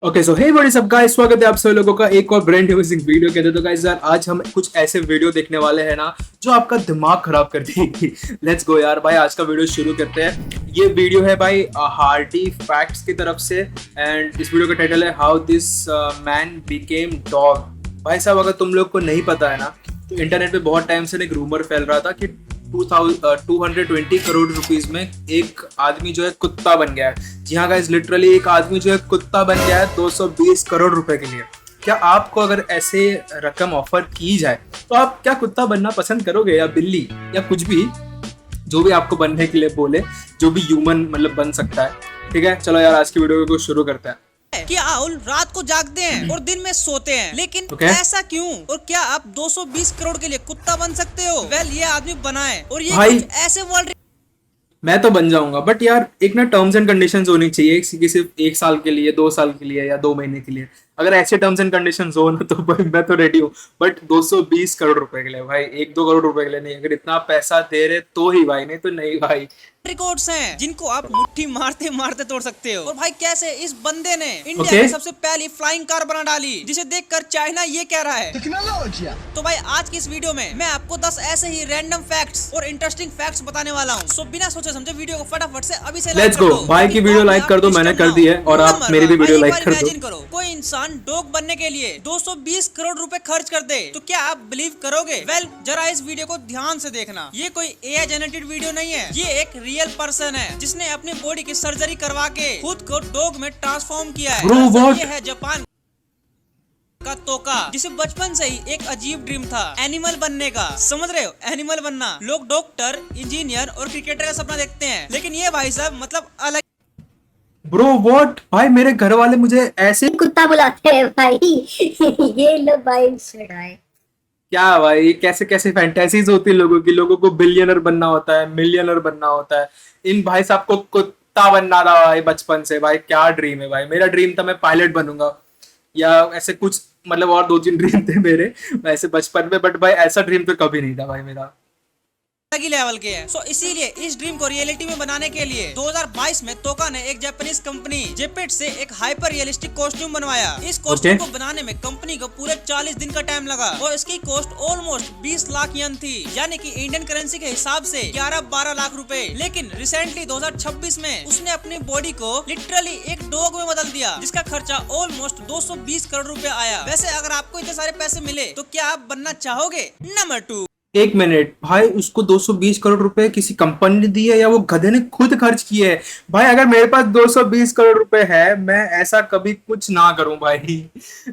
Okay so hey what is up guys, स्वागत है आप सभी लोगों का एक और ब्रांड न्यू वीडियो के। तो गाइस यार, आज हम कुछ ऐसे वीडियो देखने वाले हैं ना जो आपका दिमाग खराब कर देगी। लेट्स गो यार भाई, आज का वीडियो शुरू करते हैं। ये वीडियो है भाई हार्डी फैक्ट्स की तरफ से एंड इस वीडियो का टाइटल है how this man became dog. भाई साहब, अगर तुम लोग को नहीं पता है ना तो इंटरनेट पे बहुत टाइम से एक रूमर फैल रहा था कि 220 करोड़ रुपीस में एक आदमी जो है कुत्ता बन गया है। जी हाँ गाइस, लिटरली एक आदमी जो है कुत्ता बन गया है 220 करोड़ रुपए के लिए। क्या आपको अगर ऐसे रकम ऑफर की जाए तो आप क्या कुत्ता बनना पसंद करोगे या बिल्ली या कुछ भी, जो भी आपको बनने के लिए बोले, जो भी ह्यूमन मतलब बन सकता है। ठीक है, चलो यार आज की वीडियो को शुरू करते हैं। कि आउल रात को जागते हैं और दिन में सोते हैं, लेकिन ऐसा क्यों? और क्या आप 220 करोड़ के लिए कुत्ता बन सकते हो? ये आदमी बना है और ये कुछ ऐसे वर्ल्ड। मैं तो बन जाऊंगा, बट यार एक ना टर्म्स एंड कंडीशंस होनी चाहिए, सिर्फ 1 साल के लिए, 2 साल के लिए या 2 महीने के लिए। अगर ऐसे टर्म्स एंड कंडीशंस हो ना तो भाई मैं तो रेडी हूँ। बट 220 करोड़ रुपए के लिए भाई, 1-2 करोड़ रुपए के लिए नहीं। अगर इतना पैसा दे रहे तो ही भाई, नहीं तो नहीं भाई। रिकॉर्ड्स हैं जिनको आप मुट्ठी मारते मारते तोड़ सकते हो। और भाई कैसे इस बंदे ने इंडिया की सबसे पहली फ्लाइंग कार बना डाली, जिसे देखकर चाइना ये कह रहा है टेक्नोलॉजी। तो भाई आज की इस वीडियो में मैं आपको 10 ऐसे ही रैंडम फैक्ट्स और इंटरेस्टिंग फैक्ट्स बताने वाला हूँ। सो बिना सोचे समझे वीडियो को फटाफट से अभी से लेट्स गो। भाई की वीडियो लाइक कर दो, मैंने कर दी है, और आप मेरी भी वीडियो लाइक कर दो। कोई इंसान डॉग बनने के लिए 220 करोड़ रुपए खर्च कर दे तो क्या आप बिलीव करोगे? जरा इस वीडियो को ध्यान से देखना। ये कोई एआई जनरेटेड वीडियो नहीं है, ये एक रियल पर्सन है जिसने अपनी बॉडी की सर्जरी करवा के खुद को डॉग में ट्रांसफॉर्म किया है। ये है जापान का तोका, जिसे बचपन से ही एक अजीब ड्रीम था एनिमल बनने का। समझ रहे हो, एनिमल बनना। लोग डॉक्टर, इंजीनियर और क्रिकेटर का सपना देखते हैं, लेकिन ये भाई साहब मतलब अलग। ब्रो व्हाट भाई, मेरे घर वाले मुझे ऐसे कुत्ता बुलाते हैं भाई। ये लो भाई है। क्या भाई, कैसे कैसे फैंटेसीज होती है लोगों की। लोगों को बिलियनर बनना होता है, मिलियनर बनना होता है। इन भाई साहब को कुत्ता बनना था भाई बचपन से। भाई क्या ड्रीम है भाई। मेरा ड्रीम था मैं पायलट बनूंगा या ऐसे कुछ, मतलब और 2-3 ड्रीम थे मेरे वैसे बचपन में, बट भाई ऐसा ड्रीम तो कभी नहीं था भाई मेरा। अलग ही लेवल के है। सो इसीलिए इस ड्रीम को रियलिटी में बनाने के लिए 2022 में तोका ने एक जापानीज कंपनी जेपेट से एक हाइपर रियलिस्टिक कॉस्ट्यूम बनवाया। इस कॉस्ट्यूम को बनाने में कंपनी को पूरे 40 दिन का टाइम लगा और इसकी कॉस्ट ऑलमोस्ट 20 लाख येन थी, यानी कि इंडियन करेंसी के हिसाब से 11-12 लाख रुपए। लेकिन रिसेंटली 2026 में उसने अपनी बॉडी को लिटरली एक डॉग में बदल दिया, जिसका खर्चा ऑलमोस्ट 220 करोड़ रुपए आया। वैसे अगर आपको इतने सारे पैसे मिले तो क्या आप बनना चाहोगे? नंबर 2। 1 मिनट भाई, उसको 220 करोड़ रुपए किसी कंपनी ने दिए या वो गधे ने खुद खर्च किए है? भाई अगर मेरे पास 220 करोड़ रुपए है, मैं ऐसा कभी कुछ ना करूं भाई।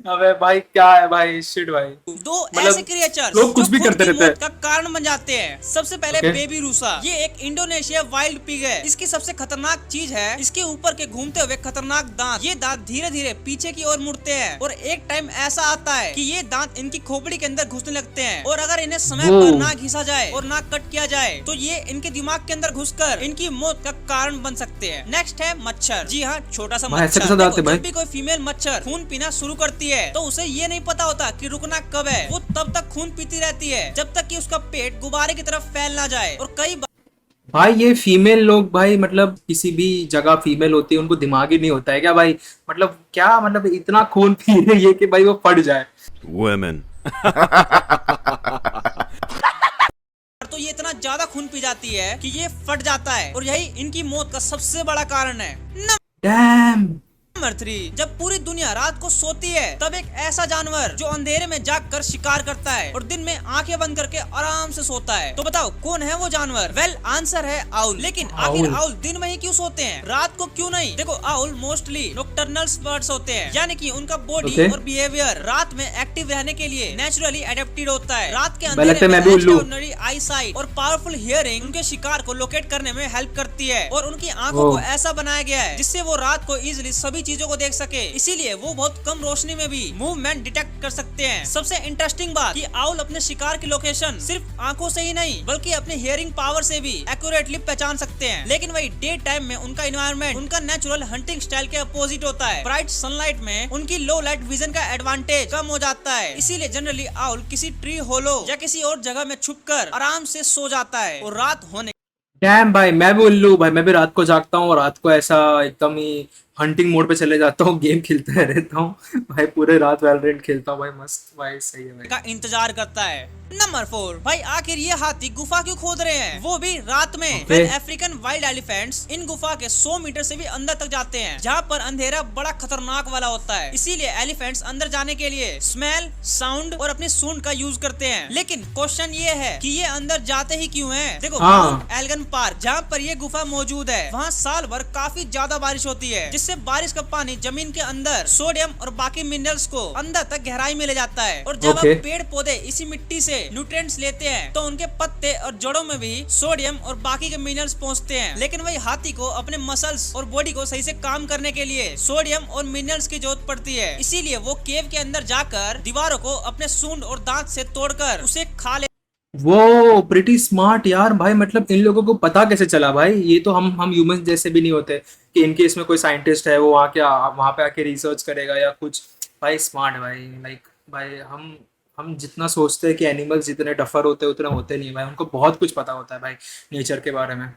अबे भाई क्या है भाई, शिट भाई। दो ऐसे क्रिएचर लोग कुछ भी करते रहते हैं का कारण बन जाते हैं। सबसे पहले बेबी रूसा। ये एक इंडोनेशिया वाइल्ड पिग है। इसकी सबसे खतरनाक चीज है इसके ऊपर के घूमते हुए खतरनाक दांत। ये दांत धीरे धीरे पीछे की ओर मुड़ते हैं और एक टाइम ऐसा आता है कि ये दांत इनकी खोपड़ी के अंदर घुसने लगते हैं, और अगर इन्हें समय ना घिसा जाए और ना कट किया जाए तो ये इनके दिमाग के अंदर घुसकर इनकी मौत का कारण बन सकते हैं। नेक्स्ट है मच्छर। जी हाँ, छोटा सा मच्छर। जब भी कोई फीमेल मच्छर खून पीना शुरू करती है तो उसे ये नहीं पता होता कि रुकना कब है। वो तब तक खून पीती रहती है जब तक कि उसका पेट गुब्बारे की तरफ फैल ना जाए। और कई भाई ये फीमेल लोग भाई, मतलब किसी भी जगह फीमेल होती है, उनको दिमाग ही नहीं होता है क्या भाई? मतलब क्या, मतलब इतना खून पी रही है कि भाई वो फट जाए। Women. तो ये इतना ज्यादा खून पी जाती है कि ये फट जाता है, और यही इनकी मौत का सबसे बड़ा कारण है। डैम। नंबर 3। जब पूरी दुनिया रात को सोती है तब एक ऐसा जानवर जो अंधेरे में जागकर शिकार करता है और दिन में आंखें बंद करके आराम से सोता है। तो बताओ कौन है वो जानवर? आंसर है आउल। लेकिन आखिर आउल दिन में ही क्यों सोते हैं, रात को क्यों नहीं? देखो, आउल मोस्टली नॉकटर्नल बर्ड्स होते हैं, यानी कि उनका बॉडी और बिहेवियर रात में एक्टिव रहने के लिए नेचुरली एडेप्टेड होता है। रात के अंधेरे में एक्स्ट्राऑर्डिनरी आई साइट और पावरफुल हियरिंग उनके शिकार को लोकेट करने में हेल्प करती है, और उनकी आंखों को ऐसा बनाया गया है जिससे वो रात को इजिली सभी चीजों को देख सके। इसीलिए वो बहुत कम रोशनी में भी मूवमेंट डिटेक्ट कर सकते हैं। सबसे इंटरेस्टिंग बात कि आउल अपने शिकार की लोकेशन सिर्फ आंखों से ही नहीं बल्कि अपने हियरिंग पावर से भी एक्यूरेटली पहचान सकते हैं। लेकिन वही डे टाइम में उनका एनवायरनमेंट उनका नेचुरल हंटिंग स्टाइल के अपोजिट होता है। ब्राइट सनलाइट में उनकी लो लाइट विजन का एडवांटेज कम हो जाता है। इसीलिए जनरली आउल किसी ट्री होलो या किसी और जगह में छुपकर आराम से सो जाता है, और रात होने। डैम भाई, मैं भी उल्लू भाई, मैं भी रात को जागता हूँ और रात को ऐसा एकदम ही हंटिंग मोड पे चले जाता हूँ, गेम खेलता रहता हूँ भाई, पूरे रात वैलोरेंट खेलता हूँ भाई, मस्त भाई, सही है भाई। का इंतजार करता है। नंबर 4, भाई आखिर ये हाथी गुफा क्यों खोद रहे हैं, वो भी रात में। Okay. अफ्रीकन वाइल्ड एलिफेंट्स इन गुफा के 100 मीटर से भी अंदर तक जाते हैं, जहाँ पर अंधेरा बड़ा खतरनाक वाला होता है। इसीलिए एलिफेंट्स अंदर जाने के लिए स्मेल, साउंड और अपनी सूंड का यूज करते हैं। लेकिन क्वेश्चन ये है कि ये अंदर जाते ही क्यों हैं? देखो, माउंट एल्गन पार्क जहाँ पर ये गुफा मौजूद है, वहाँ साल भर काफी ज्यादा बारिश होती है, जिससे बारिश का पानी जमीन के अंदर सोडियम और बाकी मिनरल्स को अंदर तक गहराई में ले जाता है। और जब Okay. अब पेड़ पौधे इसी मिट्टी से न्यूट्रिएंट्स लेते हैं, तो उनके पत्ते और जड़ों में भी सोडियम और बाकी के मिनरल्स पहुंचते हैं। लेकिन वही हाथी को अपने मसल्स और बॉडी को सही से काम करने के लिए सोडियम और मिनरल्स की जरूरत पड़ती है। इसीलिए वो केव के अंदर जाकर दीवारों को अपने सूंड और दांत से तोड़कर उसे खा ले। वो प्रिटी स्मार्ट यार भाई, मतलब इन लोगों को पता कैसे चला भाई? ये तो हम ह्यूमंस जैसे भी नहीं होते कि इनके इसमें कोई साइंटिस्ट है, वो वहाँ पे आके रिसर्च करेगा या कुछ। भाई स्मार्ट है भाई, लाइक भाई हम जितना सोचते हैं कि एनिमल्स जितने डफर होते हैं उतने होते नहीं है भाई, उनको बहुत कुछ पता होता है भाई नेचर के बारे में।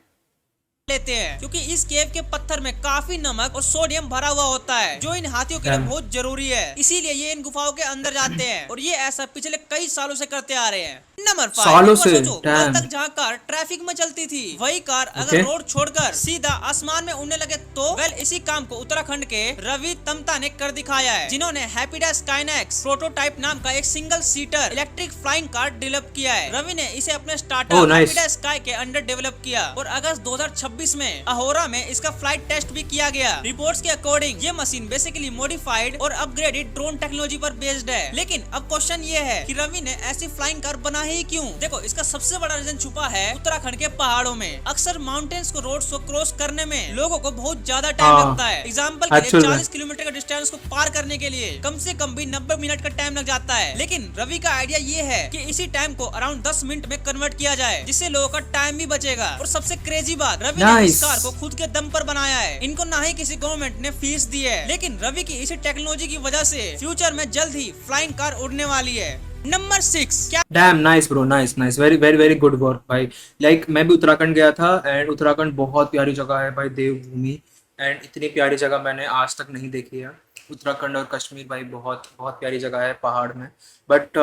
लेते हैं, क्योंकि इस केव के पत्थर में काफी नमक और सोडियम भरा हुआ होता है, जो इन हाथियों के लिए बहुत जरूरी है। इसीलिए ये इन गुफाओं के अंदर जाते हैं, और ये ऐसा पिछले कई सालों से करते आ रहे हैं। नंबर 5, सालों से, सोचो, कल तक जहाँ कार ट्रैफिक में चलती थी, वही कार अगर रोड छोड़कर सीधा आसमान में उड़ने लगे तो? इसी काम को उत्तराखंड के रवि तमता ने कर दिखाया है, जिन्होंने हैप्पीडेस स्काइनेक्स प्रोटोटाइप नाम का एक single seater electric flying car develop किया है। रवि ने इसे अपने स्टार्टअप हैप्पीडेस स्काई के अंडर डेवलप किया, और अगस्त 2026 में अहोरा में इसका फ्लाइट टेस्ट भी किया गया। रिपोर्ट्स के अकॉर्डिंग ये मशीन बेसिकली मॉडिफाइड और अपग्रेडेड ड्रोन टेक्नोलॉजी पर बेस्ड है। लेकिन अब क्वेश्चन ये है कि रवि ने ऐसी फ्लाइंग कार बनाई ही क्यों? देखो, इसका सबसे बड़ा रीजन छुपा है उत्तराखंड के पहाड़ों में। अक्सर माउंटेन्स को रोड्स को क्रॉस करने में लोगों को बहुत ज्यादा टाइम लगता है। एग्जाम्पल के लिए 40 किलोमीटर का डिस्टेंस को पार करने के लिए कम से कम भी 90 मिनट का टाइम लग जाता है। लेकिन रवि का आइडिया ये है कि इसी टाइम को अराउंड 10 मिनट में कन्वर्ट किया जाए, जिससे लोगों का टाइम भी बचेगा। और सबसे क्रेजी बात, रवि ने इस कार को खुद के दम पर बनाया है। इनको ना ही किसी गवर्नमेंट ने फीस दी है, लेकिन रवि की इसी टेक्नोलॉजी की वजह से फ्यूचर में जल्द ही फ्लाइंग कार उड़ने वाली है। नंबर 6, क्या damn nice bro, nice nice, very very very good work भाई। लाइक मैं भी उत्तराखंड गया था, एंड उत्तराखंड बहुत प्यारी जगह है भाई, देवभूमि, एंड इतनी प्यारी जगह मैंने आज तक नहीं देखी है। उत्तराखंड और कश्मीर भाई बहुत बहुत प्यारी जगह है पहाड़ में, बट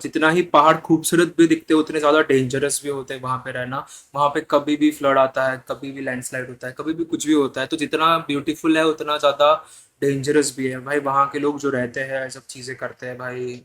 जितना ही पहाड़ खूबसूरत भी दिखते उतने ज़्यादा डेंजरस भी होते हैं वहाँ पे रहना। वहाँ पे कभी भी फ्लड आता है, कभी भी लैंडस्लाइड होता है, कभी भी कुछ भी होता है। तो जितना ब्यूटीफुल है उतना ज़्यादा डेंजरस भी है भाई। वहाँ के लोग जो रहते हैं, सब चीज़ें करते हैं भाई,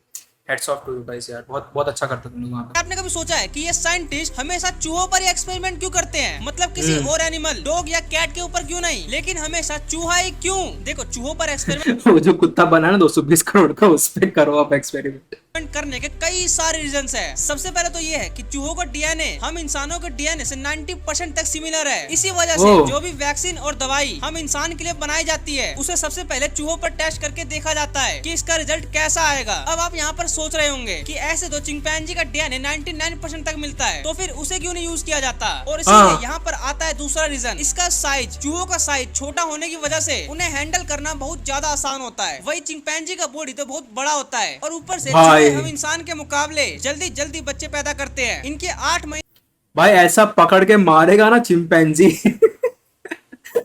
heads off to you guys यार, बहुत बहुत अच्छा करते तुम लोग वहाँ पे। आपने कभी सोचा है कि ये साइंटिस्ट हमेशा चूहों पर ही एक्सपेरिमेंट क्यों करते हैं? मतलब किसी और एनिमल, डॉग या कैट के ऊपर क्यों नहीं, लेकिन हमेशा चूहा ही क्यों? देखो, चूहों पर एक्सपेरिमेंट वो जो कुत्ता बना है ना 220 करोड़ का, उस पे करो आप एक्सपेरिमेंट। करने के कई सारे रीजंस है। सबसे पहले तो ये है कि चूहों का डीएनए हम इंसानों के डीएनए से 90% तक सिमिलर है। इसी वजह से जो भी वैक्सीन और दवाई हम इंसान के लिए बनाई जाती है, उसे सबसे पहले चूहों पर टेस्ट करके देखा जाता है कि इसका रिजल्ट कैसा आएगा। अब आप यहाँ पर सोच रहे होंगे कि ऐसे तो चिंपैंजी का डीएनए 99% तक मिलता है, तो फिर उसे क्यों नहीं यूज किया जाता? और इसीलिए यहाँ पर आता है दूसरा रीजन, इसका साइज। चूहों का साइज छोटा होने की वजह से उन्हें हैंडल करना बहुत ज्यादा आसान होता है। वही चिंपैंजी का बॉडी तो बहुत बड़ा होता है, और ऊपर से हम इंसान के मुकाबले जल्दी जल्दी बच्चे पैदा करते हैं। इनके 8 महीने भाई ऐसा पकड़ के मारेगा ना चिंपैंजी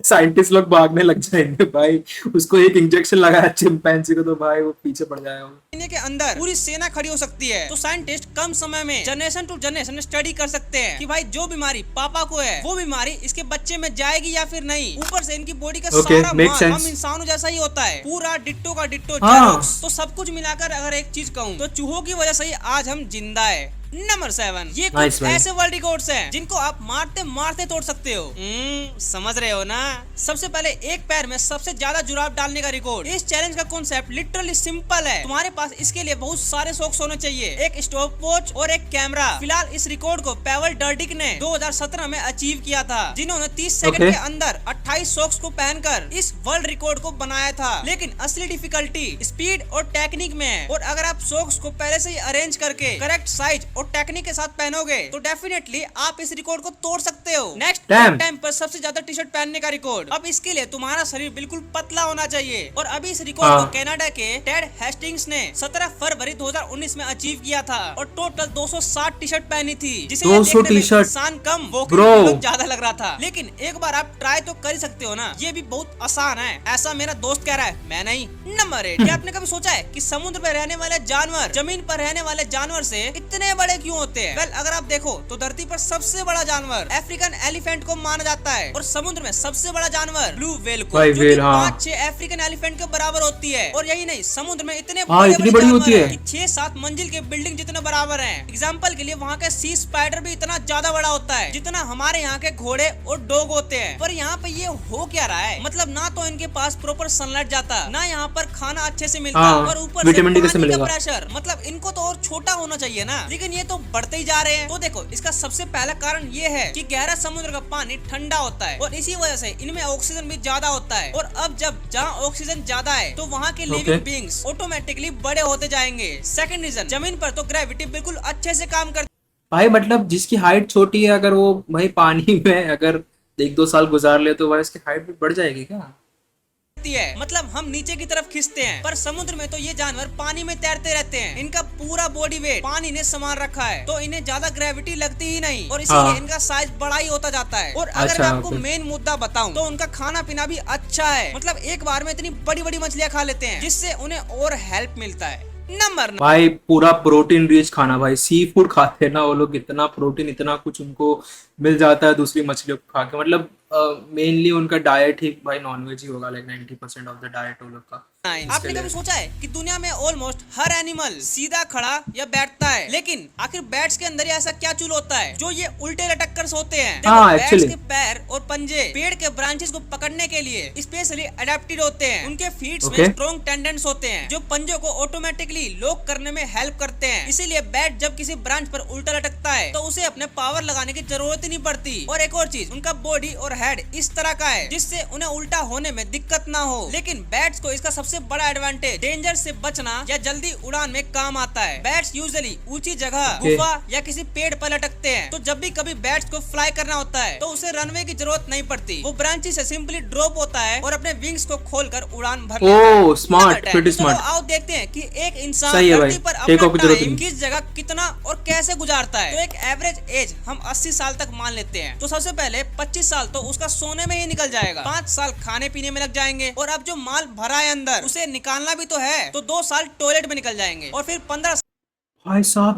साइंटिस्ट लोग भागने लग जाएंगे भाई। उसको एक इंजेक्शन लगाया चिंपैंजी को तो भाई वो पीछे पड़ जाएगा। के अंदर पूरी सेना खड़ी हो सकती है। तो साइंटिस्ट कम समय में जनरेशन टू जनरेशन स्टडी कर सकते हैं कि भाई जो बीमारी पापा को है, वो बीमारी इसके बच्चे में जाएगी या फिर नहीं। ऊपर से इनकी बॉडी का सारा माल हम इंसानों जैसा ही होता है, पूरा डिट्टो का डिट्टो। तो सब कुछ मिलाकर अगर एक चीज कहूँ तो चूहों की वजह से ही आज हम जिंदा है। नंबर 7, ये कुछ ऐसे वर्ल्ड रिकॉर्ड्स हैं जिनको आप मारते मारते तोड़ सकते हो। समझ रहे हो ना? सबसे पहले एक पैर में सबसे ज्यादा जुराब डालने का रिकॉर्ड। इस चैलेंज का कॉन्सेप्ट लिटरली सिंपल है। तुम्हारे पास इसके लिए बहुत सारे सॉक्स होने चाहिए, एक स्टॉप वॉच और एक कैमरा। फिलहाल इस रिकॉर्ड को पेवल डर्डिक ने 2017 में अचीव किया था, जिन्होंने 30 सेकंड के अंदर 28 सॉक्स को पहनकर इस वर्ल्ड रिकॉर्ड को बनाया था। लेकिन असली डिफिकल्टी स्पीड और टेक्निक में है। और अगर आप सॉक्स को पहले से ही अरेंज करके करेक्ट साइज और और टेक्निक के साथ पहनोगे तो डेफिनेटली आप इस रिकॉर्ड को तोड़ सकते हो। Next, Damn. टाइम पर सबसे ज्यादा टी शर्ट पहनने का रिकॉर्ड। अब इसके लिए तुम्हारा शरीर बिल्कुल पतला होना चाहिए और अभी इस रिकॉर्ड हाँ। को कनाडा के टेड हेस्टिंग्स ने 17 फरवरी 2019 में अचीव किया था और टोटल 260 टी शर्ट पहनी थी, जिसे ये 200 देखने में टी-शर्ट। इंसान कम वो Bro. ज्यादा लग रहा था। लेकिन एक बार आप ट्राई तो कर ही सकते हो ना, ये भी बहुत आसान है, ऐसा मेरा दोस्त कह रहा है, मैं नहीं। नंबर 8, क्या आपने कभी सोचा है कि समुद्र में रहने वाले जानवर जमीन पर रहने वाले जानवर से इतने बड़े क्यों होते हैं? वेल, अगर आप देखो तो धरती पर सबसे बड़ा जानवर अफ्रीकन एलिफेंट को माना जाता है और समुद्र में सबसे बड़ा जानवर ब्लू व्हेल को, भाई जो कि व्हेल, हाँ। 5-6 अफ्रीकन एलिफेंट के बराबर होती है। और यही नहीं, समुद्र में इतने हाँ, बड़े इतनी बड़े बड़ी होती जानवर है। हैं कि 6-7 मंजिल के बिल्डिंग जितने बराबर हैं। एग्जाम्पल के लिए वहाँ के सी स्पाइडर भी इतना ज्यादा बड़ा होता है जितना हमारे यहाँ के घोड़े और डॉग होते हैं। पर यहाँ पे ये हो क्या रहा है, मतलब ना तो इनके पास प्रॉपर सनलाइट जाता, ना यहाँ पर खाना अच्छे से मिलता, हाँ, और ऊपर से विटामिन डी कैसे पानी का मिलेगा? प्रेशर, मतलब इनको तो और छोटा होना चाहिए ना, लेकिन ये तो बढ़ते ही जा रहे हैं। तो देखो, इसका सबसे पहला कारण ये है कि गहरा समुद्र का पानी ठंडा होता है और इसी वजह से इनमें ऑक्सीजन भी ज्यादा होता है। और अब जब जहाँ ऑक्सीजन ज्यादा है तो वहाँ के लिविंग बीइंग्स ऑटोमेटिकली बड़े होते जाएंगे। सेकंड रीजन, जमीन पर तो ग्रेविटी बिल्कुल अच्छे से काम करती भाई मतलब जिसकी हाइट छोटी है, अगर वो भाई पानी में अगर 1-2 साल गुजार ले तो भाई उसकी हाइट भी बढ़ जाएगी क्या? है, मतलब हम नीचे की तरफ खींचते हैं, पर समुद्र में तो ये जानवर पानी में तैरते रहते हैं। इनका पूरा बॉडी वेट पानी ने संभाल रखा है, तो इन्हें ज्यादा ग्रेविटी लगती ही नहीं और इसीलिए हाँ। इनका साइज बड़ा ही होता जाता है। और अगर अच्छा, मैं आपको ओके। मेन मुद्दा बताऊं तो उनका खाना पीना भी अच्छा है, मतलब एक बार में इतनी बड़ी बड़ी मछलियां खा लेते हैं जिससे उन्हें और हेल्प मिलता है। नंबर भाई पूरा प्रोटीन रिच खाना, भाई सी फूड खाते हैं ना वो लोग, इतना प्रोटीन इतना कुछ उनको मिल जाता है दूसरी मछलियों को खा के। मतलब मेनली उनका डाइट ही भाई नॉनवेज ही होगा, लाइक 90% ऑफ द डाइट वो लोग का। आपने कभी सोचा है कि दुनिया में ऑलमोस्ट हर एनिमल सीधा खड़ा या बैठता है, लेकिन आखिर बैट्स के अंदर ऐसा क्या चूल होता है जो ये उल्टे लटक कर सोते हैं? देखो, हाँ, बैट्स actually। के पैर और पंजे पेड़ के ब्रांचेस को पकड़ने के लिए स्पेशली अडेप्टेड होते हैं। उनके फीट्स में Okay। स्ट्रॉन्ग टेंडेंट्स होते हैं जो पंजों को ऑटोमेटिकली लॉक करने में हेल्प करते हैं। इसीलिए बैट जब किसी ब्रांच पर उल्टा लटकता है तो उसे अपने पावर लगाने की जरूरत ही नहीं पड़ती। और एक और चीज, उनका बॉडी और हेड इस तरह का है जिससे उन्हें उल्टा होने में दिक्कत ना हो। लेकिन बैट्स को इसका सबसे बड़ा एडवांटेज डेंजर से बचना या जल्दी उड़ान में काम आता है। बैट्स यूजुअली ऊंची जगह, गुफा या किसी पेड़ पर लटकते हैं, तो जब भी कभी बैट्स को फ्लाई करना होता है तो उसे रनवे की जरूरत नहीं पड़ती। वो ब्रांचेस से सिंपली ड्रॉप होता है और अपने विंग्स को खोलकर उड़ान भर लेता है। ओह स्मार्ट, प्रीटी तो स्मार्ट। आओ देखते हैं कि एक इंसान सही है भाई, धरती पर टेक ऑफ अपना की जरूरत टाइम नहीं। किस जगह कितना और कैसे गुजारता है। तो एक एवरेज एज हम 80 साल तक मान लेते हैं, तो सबसे पहले 25 साल तो उसका सोने में ही निकल जाएगा, 5 साल खाने पीने में लग जाएंगे, और अब जो माल भरा है अंदर उसे निकालना भी तो है, तो 2 साल टॉयलेट में निकल जाएंगे, और फिर 15 भाई साहब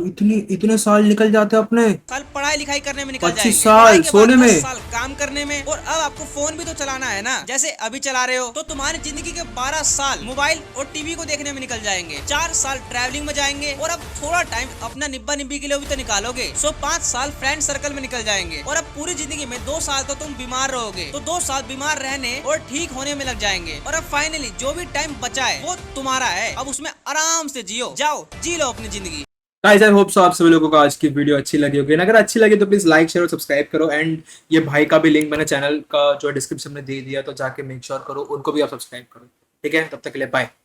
इतने साल निकल जाते हैं अपने। साल पढ़ाई लिखाई करने में निकल 25 जाएंगे, साल पढ़ाई के बाद सोने 10 में। साल काम करने में, और अब आपको फोन भी तो चलाना है ना, जैसे अभी चला रहे हो। तो तुम्हारी जिंदगी के 12 साल मोबाइल और टीवी को देखने में निकल जाएंगे, 4 साल ट्रैवलिंग में जाएंगे, और अब थोड़ा टाइम अपना निब्बा निब्बी के लिए भी तो निकालोगे, सो 5 साल फ्रेंड सर्कल में निकल जाएंगे, और अब पूरी जिंदगी में 2 साल तो तुम बीमार रहोगे, तो 2 साल बीमार रहने और ठीक होने में लग जाएंगे, और अब फाइनली जो भी टाइम बचा है वो तुम्हारा है, अब उसमें आराम से जियो, जाओ जी लो अपनी जिंदगी। गाइस आई होप सो आप सभी लोगों को आज की वीडियो अच्छी लगी होगी। अगर अच्छी लगी तो प्लीज लाइक शेयर और सब्सक्राइब करो, एंड ये भाई का भी लिंक मैंने चैनल का जो डिस्क्रिप्शन में दे दिया, तो जाके मेक श्योर करो उनको भी आप सब्सक्राइब करो। ठीक है, तब तक के लिए बाय।